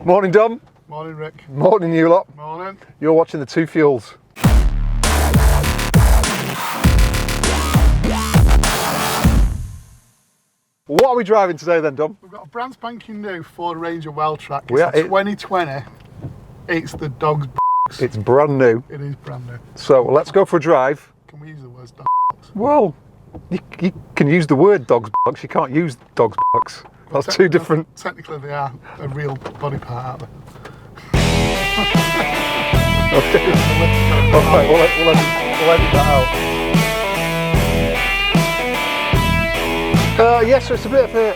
Morning, Dom. Morning, Rick. Morning, you lot. Morning. You're watching the Two Fuels. What are we driving today then, Dom? We've got a brand spanking new Ford Ranger Wildtrak. It's We are- a 2020. It's the dog's box. It's brand new. It is brand new. So let's go for a drive. Can we use the words dog box? Well, you can use the word dog's box. You can't use dog's box. That's two different. Technically, they are a real body part, aren't they? Okay. All right, we'll edit that out. Yeah, so it's a bit of a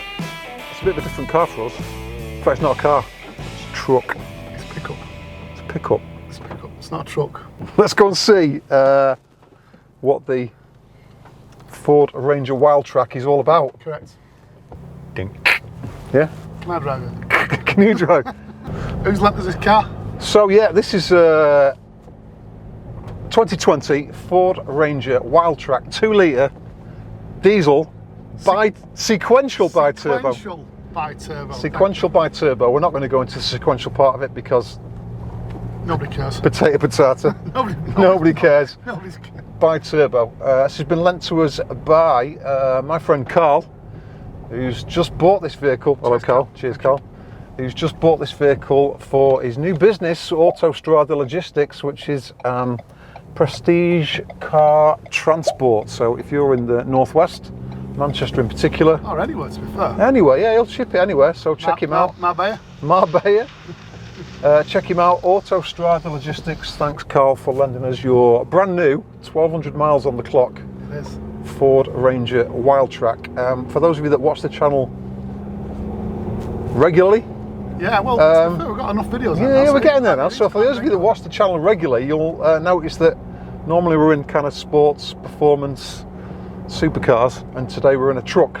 different car for us. In fact, it's not a car. It's a truck. It's a pickup. It's a pickup. It's a pickup. It's not a truck. Let's go and see what the Ford Ranger Wildtrak is all about. Correct. Ding. Yeah? Can I drive it? Can you drive? Whose lent is this car? So yeah, this is 2020 Ford Ranger Wildtrak 2 litre diesel sequential bi-turbo. Sequential bi-turbo. Sequential bi-turbo. We're not going to go into the sequential part of it because Nobody cares. potato. Nobody cares. Nobody's cares. Bi-turbo. This has been lent to us by my friend Carl, who's just bought this vehicle. Hello, Carl. Cheers, Carl. Who's just bought this vehicle for his new business, Autostrada Logistics, which is prestige car transport. So if you're in the northwest, Manchester in particular. Or anywhere, to be fair. Anyway, yeah, he'll ship it anywhere. So check him out. Marbella. Check him out, Autostrada Logistics. Thanks, Carl, for lending us your brand new 1,200 miles on the clock. It is. Ford Ranger Wildtrak. For those of you that watch the channel regularly, Yeah, well, to be fair, we've got enough videos. yeah, we're getting there now. So for those of you that watch the channel regularly, you'll notice that normally we're in kind of sports, performance, supercars, and today we're in a truck.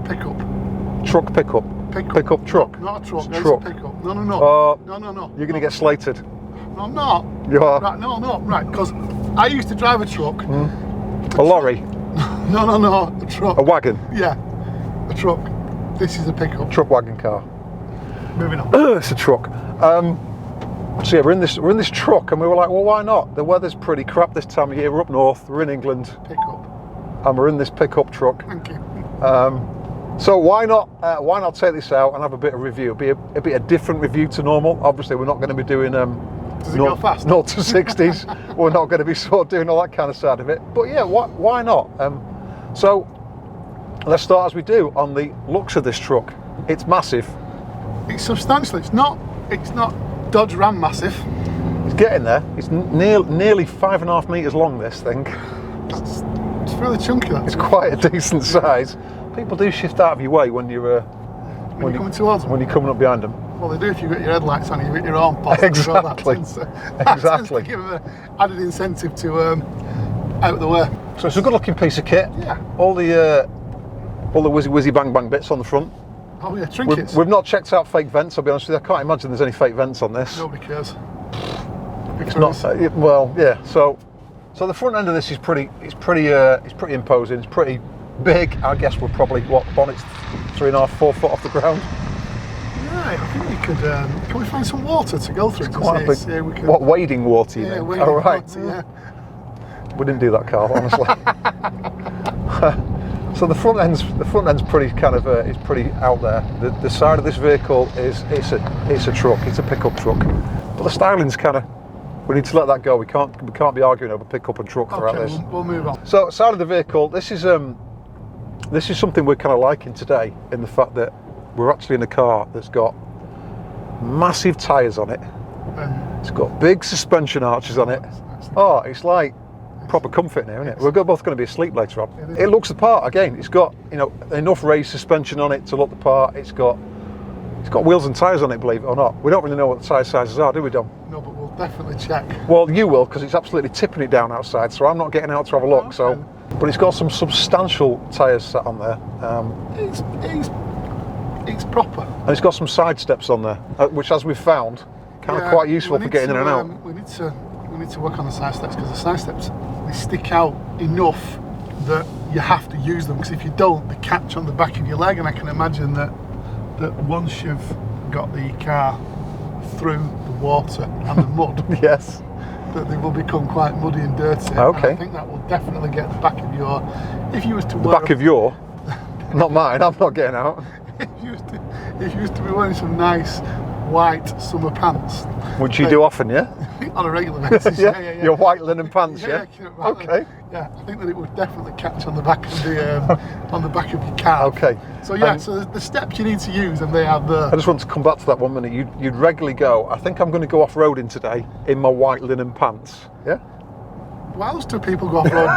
Pickup. Truck pickup. Pickup truck. Not a truck. It's It's a truck. a pickup. No. No. You're going to get slated. No, I'm not. You are. Right, no. Right, because I used to drive a truck. A lorry. No. A truck. A wagon. Yeah, a truck. This is a pickup. Truck wagon car. Moving on. It's a truck. So yeah, we're in this truck, and we were like, well, why not? The weather's pretty crap this time of year. We're up north. We're in England, Pickup. and we're in this pickup truck. Thank you. So why not take this out and have a bit of review? It'll be a different review to normal. Obviously, we're not going to be doing Does it go fast? 0 to 60s. We're not going to be sort of doing all that kind of side of it. But yeah, why not? So let's start as we do on the looks of this truck. It's massive. It's substantial. It's not Dodge Ram massive. It's getting there. It's nearly 5.5 meters long. This thing. It's really chunky. It's quite a decent size. People do shift out of your way when you're when you're coming towards them. when you're coming up behind them. Well, they do if you've got your headlights on. You hit your arm post. Exactly. That tends to give them an added incentive to out the way. So it's a good-looking piece of kit. Yeah. All the whizzy bang bits on the front. Oh yeah, trinkets. We've not checked out fake vents. I'll be honest with you. I can't imagine there's any fake vents on this. Nobody cares. It's not. Well, yeah. So the front end of this is pretty. It's pretty imposing. It's pretty big. I guess we're probably bonnet's 3.5, 4 foot off the ground. Right, I think we could. Can we find some water to go through? Quite a big. Yeah, we could. What, wading water? You Yeah, mean? wading All right. water, yeah. We didn't do that, Carl. Honestly. So the front end's pretty kind of it's pretty out there. The side of this vehicle it's a truck. It's a pickup truck. But the styling's kind of. We need to let that go. We can't be arguing over pickup and truck throughout this. We'll move on. So side of the vehicle. This is something we're kind of liking today in the fact that we're actually in a car that's got massive tyres on it. It's got big suspension arches on it. Oh, it's like proper comfort in here, isn't it? We're both going to be asleep later on. It looks the part again. It's got enough raised suspension on it to look the part. It's got wheels and tyres on it, believe it or not. We don't really know what the tyre sizes are, do we, Dom? No, but we'll definitely check. Well, you will, because it's absolutely tipping it down outside, so I'm not getting out to have a look. Okay. So, but it's got some substantial tyres set on there. It's proper. And it's got some side steps on there, which, as we've found, kind of quite useful for getting in and out. We need to work on the side steps, because the side steps, they stick out enough that you have to use them, because if you don't, they catch on the back of your leg, and I can imagine that once you've got the car through the water and the mud, Yes. that they will become quite muddy and dirty. Okay. And I think that will definitely get the back of your. If you was to The wear back of your, not mine. I'm not getting out. if you was to be wearing some nice white summer pants, Which you do often, yeah? on a regular basis. Yeah. Your white linen pants, yeah? Right. Okay. Yeah, I think that it would definitely catch on the back of the on the back of your car. Okay. So yeah, so the steps you need to use, and they have the. I just want to come back to that 1 minute. You'd regularly go, I think I'm going to go off-roading today in my white linen pants. Yeah? Why else do people go off-road?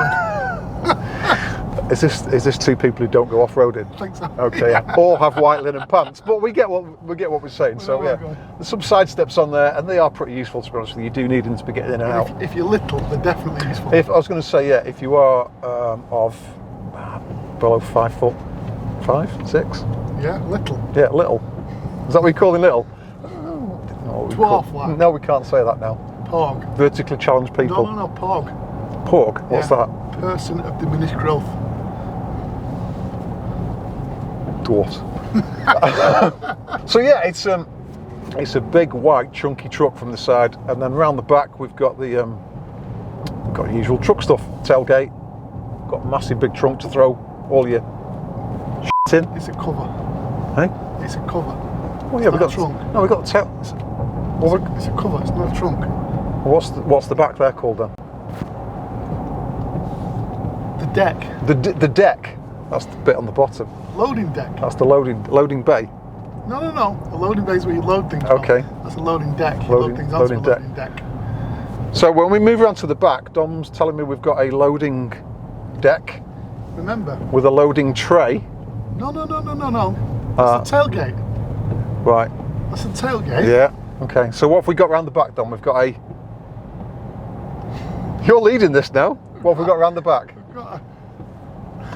Is this two people who don't go off-roading? I think so. Okay, yeah. All have white linen pants, but we get what we're saying. So yeah, there's some side steps on there, and they are pretty useful, to be honest with you. You do need them to be getting in and out. If you're little, they're definitely useful. If I was going to say, yeah, if you are of below 5 foot, 5, 6, Yeah, little. yeah, little. Is that what you're calling little? No, Dwarf, like. No, we can't say that now. Pog. Vertically challenged people. No, pog. Porg. What's Yeah. that? Person of diminished growth. Dwarfs. So yeah, it's a big white chunky truck from the side, and then round the back we've got the usual truck stuff. Tailgate, got a massive big trunk to throw all your shit in. It's a cover. Hey? It's a cover. Well, yeah, It's we not got a trunk. No, we got the tail. It's a cover. It's not a trunk. What's the back there called then? The deck. The deck. That's the bit on the bottom. Loading deck. That's the loading bay. No. The loading bay is where you load things. Okay. From. That's a loading deck. You Loading- load things onto loading a loading deck. So when we move around to the back, Dom's telling me we've got a loading deck Remember? with a loading tray. No. That's a tailgate. Right. That's a tailgate. Yeah. Okay. So what have we got around the back, Dom? We've got a. You're leading this now. What have we got around the back? We've got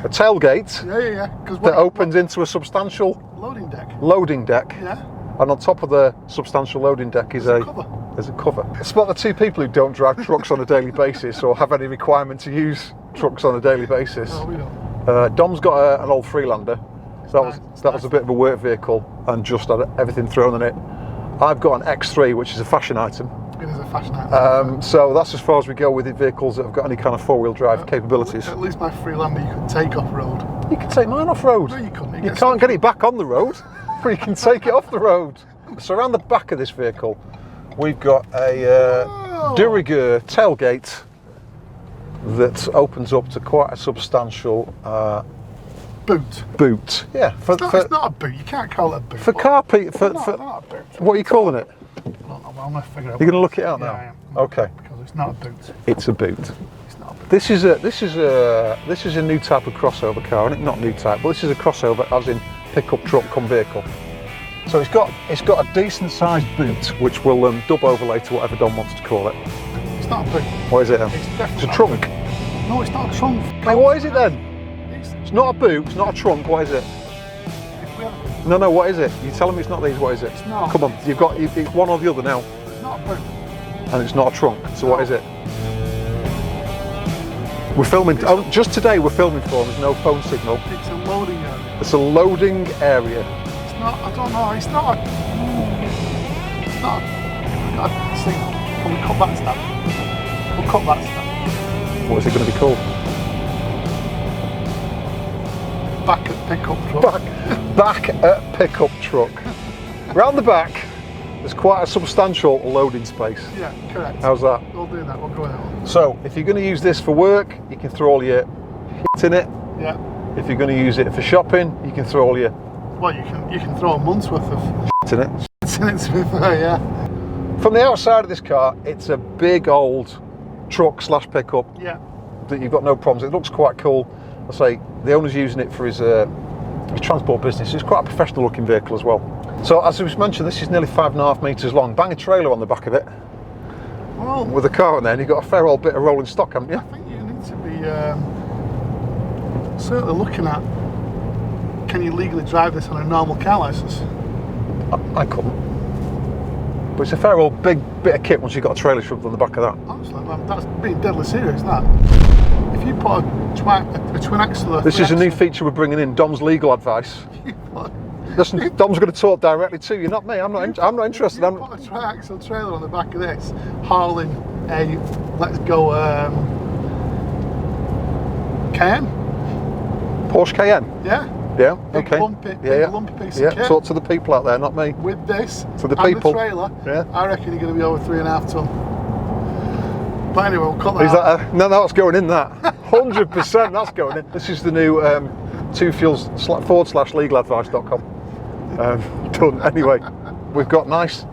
A tailgate yeah. Because that opens into a substantial loading deck. loading deck, Yeah. and on top of the substantial loading deck is a cover. There's a cover. Spot the two people who don't drive trucks on a daily basis or have any requirement to use trucks on a daily basis. No, we don't. Dom's got an old Freelander. So nice. that was a bit of a work vehicle and just had everything thrown in it. I've got an X3, which is a fashion item. It is a fashion item. So that's as far as we go with the vehicles that have got any kind of four-wheel drive capabilities. At least my Freelander you could take off road. You can take mine off road. No, you couldn't. You can't get it back on the road, but you can take it off the road. So around the back of this vehicle, we've got a de rigueur tailgate that opens up to quite a substantial boot. Yeah, It's not a boot. You can't call it a boot. for car people. Not a boot. What are you calling it? I don't know, but I'm going to figure it out. You're going to look it out Yeah, now. I am. Okay, Because it's not a boot. it's a boot. It's not a boot. This is a new type of crossover car, and not new type, but this is a crossover as in pickup truck come vehicle. So it's got a decent sized boot, which we'll dub overlay to whatever Don wants to call it. It's not a boot. What is it then? It's definitely It's a not trunk. boot. No, it's not a trunk. Hey, what is it then? It's, It's not a boot, it's not a trunk, what is it? if we have, No, what is it? You're telling me it's not these, what is it? It's not. Come on, it's one or the other now, it's not a boot. and it's not a trunk, so what No. is it? We're filming, just today we're filming for, there's no phone signal. It's a loading area. It's a loading area. It's not, I don't know, it's not a... It's not a... I think, can we cut that stuff? We'll cut that stuff. What is it going to be called? Back at pickup truck. Back at pickup truck. Round the back, there's quite a substantial loading space. Yeah, correct. How's that? We'll do that, we'll go with that one. So, if you're going to use this for work, you can throw all your shit in it. Yeah. If you're going to use it for shopping, you can throw all your Well, you can throw a month's worth of shit in it. in it to be fair, yeah. From the outside of this car, it's a big old truck / pickup Yeah. that you've got no problems. It looks quite cool. I say the owner's using it for his transport business. It's quite a professional looking vehicle as well. So as was mentioned, this is nearly 5.5 metres long. Bang a trailer on the back of it Well, with a car in there, and you've got a fair old bit of rolling stock, haven't you? I think you need to be certainly looking at, can you legally drive this on a normal car licence? I couldn't. But it's a fair old big bit of kit once you've got a trailer shoved on the back of that. Honestly, man, that's being deadly serious, that. If you put a twin axle... This is a new feature we're bringing in, Dom's legal advice. Listen, Dom's going to talk directly to you, not me. I'm not interested. You put a tri-axle trailer on the back of this, hauling a, let's go, Cayenne. Porsche Cayenne. Yeah. Yeah. Big Okay. lumpy, lumpy piece of Yeah. kit. Talk to the people out there, not me. With this To the and people. the trailer, Yeah. I reckon you're going to be over 3.5 ton. But anyway, we'll cut that Is out. that no, that's going in that. 100% that's going in. This is the new Ford/legaladvice.com. Done. Anyway, we've got nice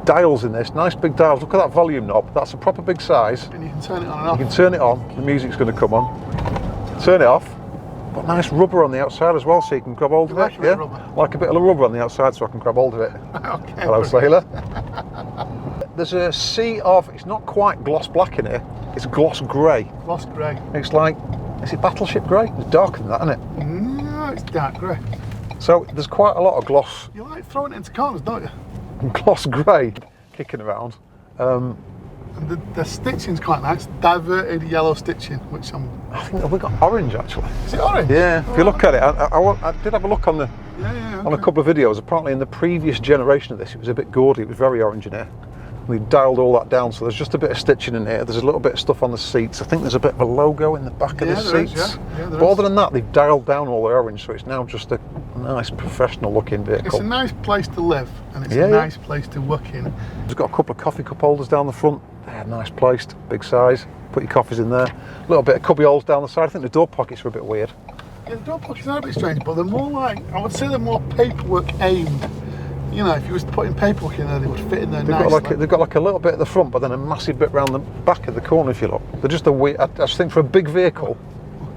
dials in this, nice big dials. Look at that volume knob. That's a proper big size. And you can turn it on and off. You can turn it on, the music's going to come on. Turn it off. Got nice rubber on the outside as well, so you can grab hold of like it. a bit of rubber? Like a bit of rubber on the outside, so I can grab hold of it. Okay. Hello, sailor. There's a sea of, it's not quite gloss black in here, it's gloss grey. Gloss grey. It's like, is it battleship grey? It's darker than that, isn't it? No, it's dark grey. So there's quite a lot of gloss You like throwing it into corners, don't you? grey kicking around. And the stitching's quite nice. Diverted yellow stitching, which I think we got orange actually. Is it orange? Yeah, if you look at it, I did have a look on the Yeah, on a couple of videos. Apparently in the previous generation of this, it was a bit gaudy, it was very orange in here. We dialed all that down, so there's just a bit of stitching in here. There's a little bit of stuff on the seats. I think there's a bit of a logo in the back of the seats. But other than that, they've dialed down all the orange, so it's now just a nice professional looking vehicle. It's a nice place to live, and it's a nice place to work in. It's got a couple of coffee cup holders down the front. They're nice placed, big size. Put your coffees in there. A little bit of cubby holes down the side. I think the door pockets are a bit weird. Yeah, the door pockets are a bit strange, but they're more like, I would say they're more paperwork aimed. You know, if you was putting paperwork in there, they would fit in there nicely. They've got like a little bit at the front, but then a massive bit round the back of the corner, if you look. They're just a weird, I just think for a big vehicle.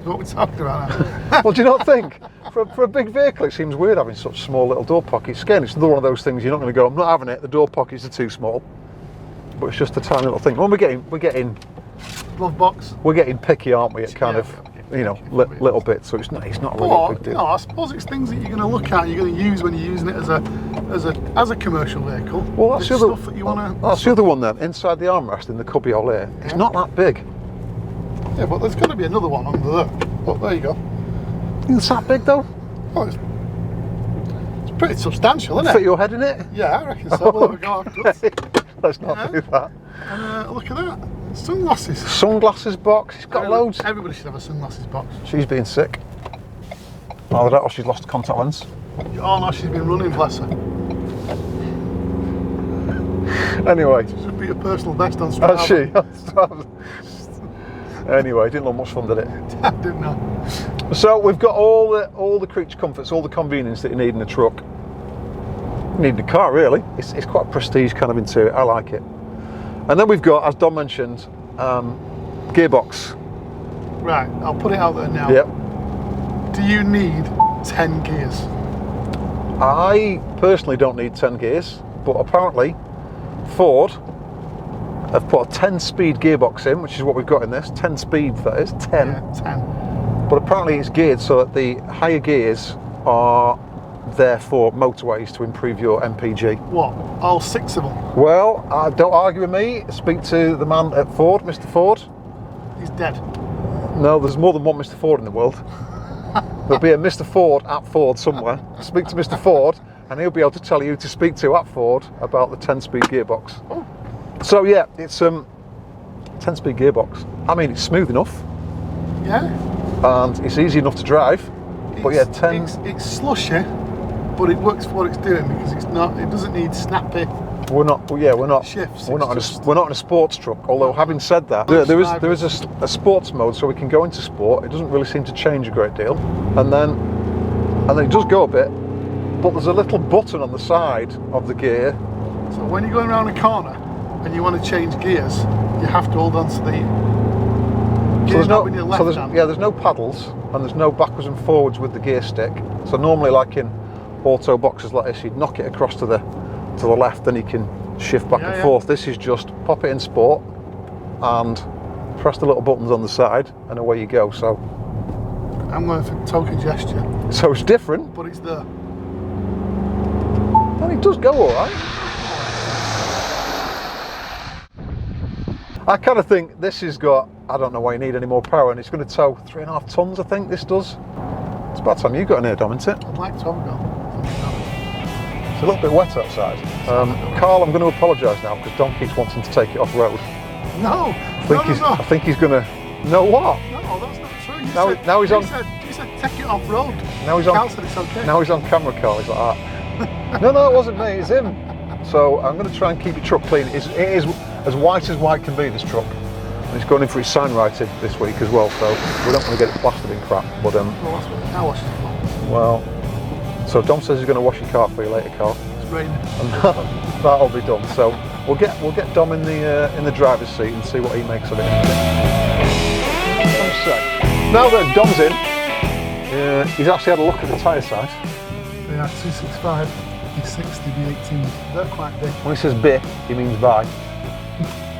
What we're talking about now. Well, do you not think? For a big vehicle, it seems weird having such small little door pockets. Again, it's another one of those things you're not going to go, I'm not having it, the door pockets are too small. But it's just a tiny little thing. When we're getting Glove box. we're getting picky, aren't we? At kind of, you know, little bit. So it's not really a big deal. No, I suppose it's things that you're going to look at, you're going to use when you're using it as a commercial vehicle. Well, that's the other. Stuff that you want to. That's the other one then. Inside the armrest in the cubby hole here, it's not that big. Yeah, but there's got to be another one under there. But there you go. It's that big though. Oh, it's pretty substantial, isn't Fit it? your head in it. Yeah, I reckon so. We'll have a go afterwards. Let's not do that. And look at that. Sunglasses. Sunglasses box. It's got loads. Everybody should have a sunglasses box. She's being sick. Either that or she's lost a contact lens. Oh no, she's been running, bless her. Anyway. She should be a personal best on Strava. Has she? Anyway, didn't look much fun, did it? I didn't know. So we've got all the creature comforts, all the convenience that you need in a truck. You need in a car, really. It's quite a prestige kind of interior. I like it. And then we've got, as Dom mentioned, gearbox. Right, I'll put it out there now. Yep. Do you need 10 gears? I personally don't need 10 gears, but apparently Ford have put a 10-speed gearbox in, which is what we've got in this. 10 speeds, that is. 10. Yeah, 10. But apparently it's geared so that the higher gears are there for motorways to improve your MPG. What? All 6 of them? Well, don't argue with me. Speak to the man at Ford, Mr. Ford. He's dead. No, there's more than one Mr. Ford in the world. There'll be a Mr. Ford at Ford somewhere. Speak to Mr. Ford and he'll be able to tell you to speak to at Ford about the 10-speed gearbox. Oh. So yeah, it's 10-speed gearbox. I mean, it's smooth enough. Yeah. And it's easy enough to drive. But yeah, 10. It's slushy, but it works for what it's doing because it's not. It doesn't need snappy. We're not shifts. we're not in a sports truck. Although having said that, there is a sports mode, so we can go into sport. It doesn't really seem to change a great deal, and then it does go a bit. But there's a little button on the side of the gear. So when you're going around a corner and you want to change gears, you have to hold on to the. There's no paddles and there's no backwards and forwards with the gear stick. So normally, like in auto boxes like this, you'd knock it across to the left, and you can shift back and forth. This is just pop it in sport and press the little buttons on the side, and away you go. So I'm going for token gesture. So it's different, but it's there. And it does go all right. I kind of think this has got, I don't know why you need any more power, and it's going to tow 3.5 tons, I think this does. It's about time you got in here, Dom, isn't it? I'd like to have a go. It's a little bit wet outside. Carl, I'm going to apologise now because Dom keeps wanting to take it off road. No, I think he's going to. No, what? No, that's not true. Now he's on. You said take it off road. Now he's on. Carl said it's okay. Now he's on camera, Carl. He's like that. No, it wasn't me. It's him. So I'm going to try and keep your truck clean. It is as white as white can be, this truck. And it's going in for its sign writing this week as well. So we don't want to get it plastered in crap. But well, that's what the car wash is for. well, so Dom says he's going to wash your car for you later, Carl. It's raining. And that'll be done. So we'll get Dom in the driver's seat and see what he makes of it. Now that Dom's in, he's actually had a look at the tyre size. They are 265, B60, B18. They're quite big. When he says B, he means by.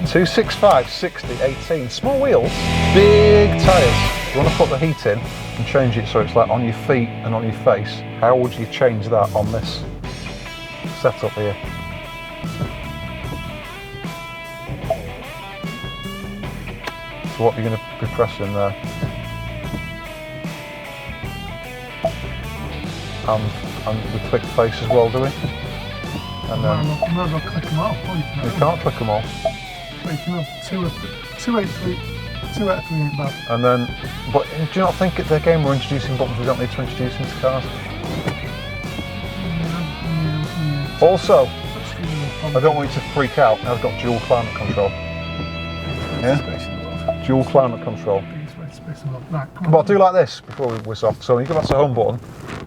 265, 60, 18. Small wheels, big tyres. You want to put the heat in and change it so it's like on your feet and on your face. How would you change that on this setup here? So what are you going to be pressing there? And we click face as well, do we? And then You might as well click them all. you can't click them all. But you can have 283, 283 ain't bad. And then, but do you not think at the game we're introducing buttons we don't need to introduce into cars? Yeah. Also, I don't want you to freak out. I've got dual climate control. Yeah? Dual climate control. Right, But I'll do like this before we whiz off. So when you go back to home button,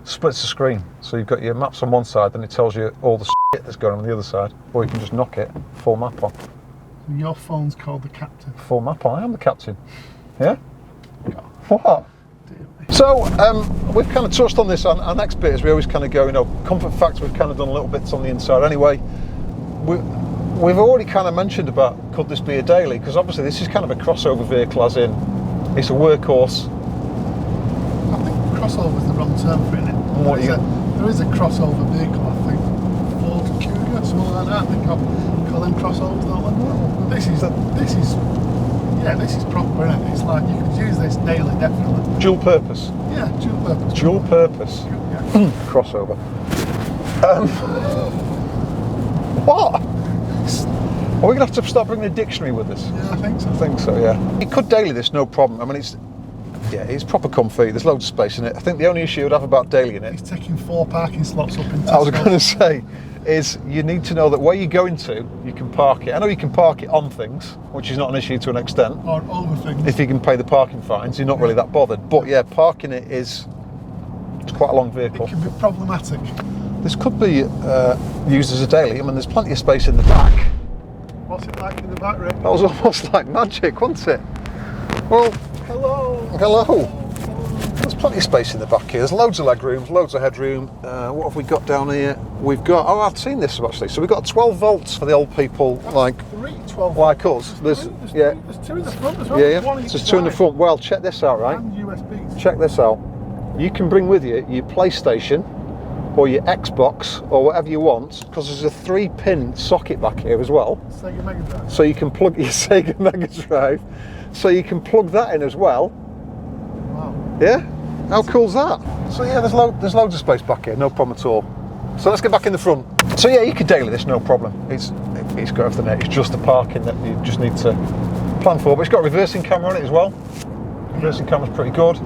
splits the screen. So you've got your maps on one side, then it tells you all the shit that's going on the other side. Or you can just knock it, full map on. Your phone's called the captain. Full map on, I am the captain. Yeah? What? So, we've kind of touched on this. Our next bit is we always kind of go, comfort factor, we've kind of done a little bits on the inside anyway. We've already kind of mentioned about, could this be a daily? Because obviously this is kind of a crossover vehicle, as in, it's a workhorse. I think crossover is the wrong term for it. There is a crossover vehicle, I think. Ford Cougar, something like that. They call them crossovers, don't they? This is proper, isn't it? It's like you could use this daily, definitely. Dual purpose. Yeah, dual purpose. Dual purpose. Yeah. Crossover. What? Are we going to have to start bringing a dictionary with us? Yeah, I think so. I think so, yeah. You could daily this, no problem. I mean, it's proper comfy. There's loads of space in it. I think the only issue I'd have about daily in it... It's taking 4 parking slots up in Tesco. I was going to say, is you need to know that where you're going to, you can park it. I know you can park it on things, which is not an issue to an extent. Or over things. If you can pay the parking fines, you're not really that bothered. But yeah, parking it it's quite a long vehicle. It can be problematic. This could be used as a daily. I mean, there's plenty of space in the back. What's it like in the back, Rick? That was almost like magic, wasn't it? Well, hello. There's plenty of space in the back here. There's loads of leg room, loads of headroom. What have we got down here? We've got, I've seen this actually. So we've got 12 volts for the old people like us. There's 2 in the front as well. Yeah. There's 2 in the front. Well, check this out, right? And USBs. Check this out. You can bring with you your PlayStation or your Xbox or whatever you want, because there's a 3-pin socket back here as well. Sega Mega Drive. So you can plug your Sega Mega Drive. So you can plug that in as well. Wow. Yeah? How cool's that? So yeah, there's loads of space back here, no problem at all. So let's get back in the front. So yeah, you could daily this, no problem. It's got everything in it. It's just the parking that you just need to plan for. But it's got a reversing camera on it as well. Reversing camera's pretty good.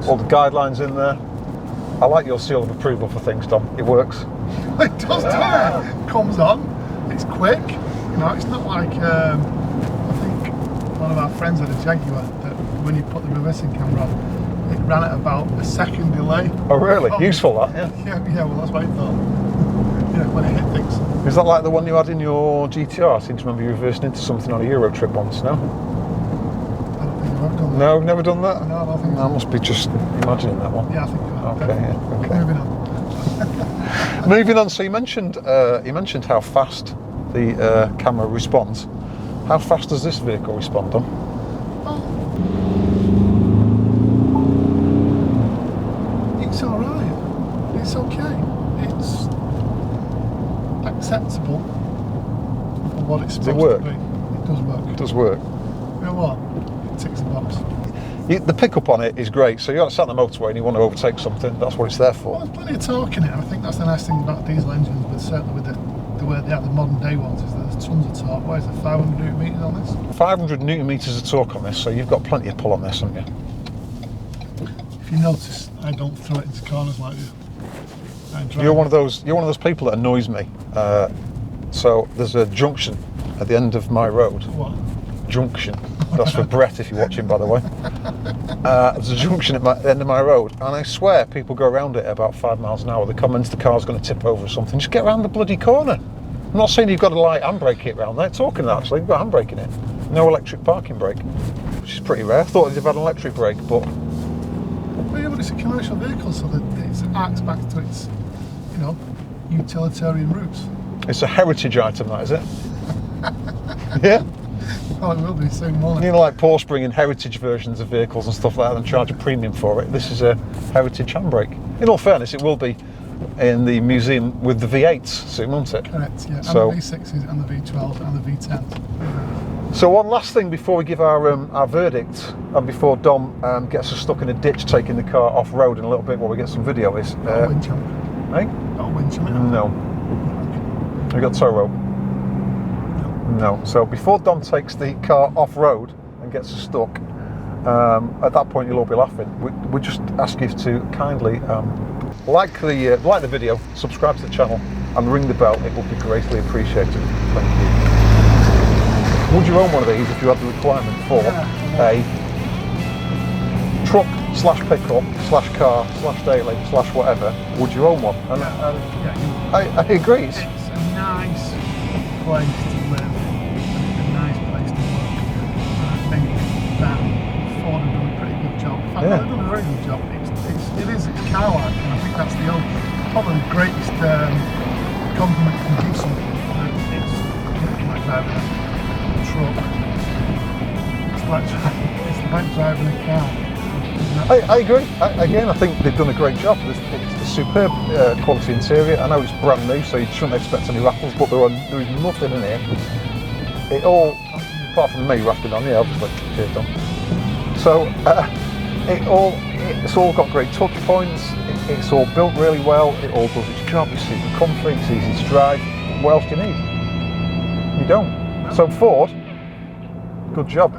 All the guidelines in there. I like your seal of approval for things, Dom. It works. It does, doesn't it? It comes on. It's quick. It's not like I think one of our friends had a Jaguar that when you put the reversing camera on, it ran at about a second delay. Oh really? Useful that, yeah. Yeah, well that's what I thought. When it hit things. Is that like the one you had in your GTR? I seem to remember you reversing into something on a Euro trip once, no? I don't think I've ever done that. No, I've never done that? No, I don't think so. I must be just imagining that one. Yeah, I think so. Okay, yeah, okay. Moving on. Moving on, so you mentioned how fast the camera responds. How fast does this vehicle respond, Dom? It's alright. It's okay. It's acceptable for what it's supposed to be. It does work. It does work. You know what? It ticks the box. The pickup on it is great. So you're sat on the motorway and you want to overtake something, that's what it's there for. Well, there's plenty of torque in it. I think that's the nice thing about diesel engines, but certainly with the way they are, the modern day ones, is that there's tons of torque. What is it, 500 newton meters on this? 500 newton meters of torque on this, so you've got plenty of pull on this, haven't you? If you notice, I don't throw it into corners like you. You're one of those people that annoys me. So there's a junction at the end of my road. What? Junction. That's for Brett if you're watching, by the way. There's a junction at the end of my road, and I swear people go around it at about 5 miles an hour. They're convinced the car's going to tip over or something. Just get around the bloody corner. I'm not saying you've got a light handbrake kit around there. Talking actually, you've got handbrake in it. No electric parking brake, which is pretty rare. I thought they'd have had an electric brake, but... Well, yeah, but it's a commercial vehicle, so that it arcs back to its, you know, utilitarian roots. It's a heritage item, that is it? Yeah? Well, it will be soon, won't it? You know, like Porsche bringing heritage versions of vehicles and stuff like that and charge a premium for it. This is a heritage handbrake. In all fairness, it will be in the museum with the V8s soon, won't it? Correct, yeah. So, and the V6s and the V12s and the V10s. So one last thing before we give our verdict, and before Dom gets us stuck in a ditch taking the car off-road in a little bit while we get some video, is... Got a winch on eh? it. Got a winch on it. No. Have you got tow rope? No. So before Dom takes the car off-road and gets us stuck, at that point you'll all be laughing. We just ask you to kindly like the video, subscribe to the channel, and ring the bell. It will be greatly appreciated. Thank you. Would you own one of these if you had the requirement for a truck / pickup / car / daily / whatever? Would you own one? And, I agree. It's a nice place to live, and it's a nice place to work. And I think that Ford have done a pretty good job. In fact, they've done a very good job. It's car-like, and I think that's probably the greatest compliment you can give something. It's like driving a truck. It's like driving a car. I agree. Again, I think they've done a great job. It's a superb quality interior. I know it's brand new, so you shouldn't expect any rattles, but there is nothing in here. It all, apart from me rattling on, yeah, obviously, cheers, Dom. So, it's all got great touch points. It's all built really well. It all does its job. It's super comfy. It's easy to drive. What else do you need? You don't. So Ford, good job.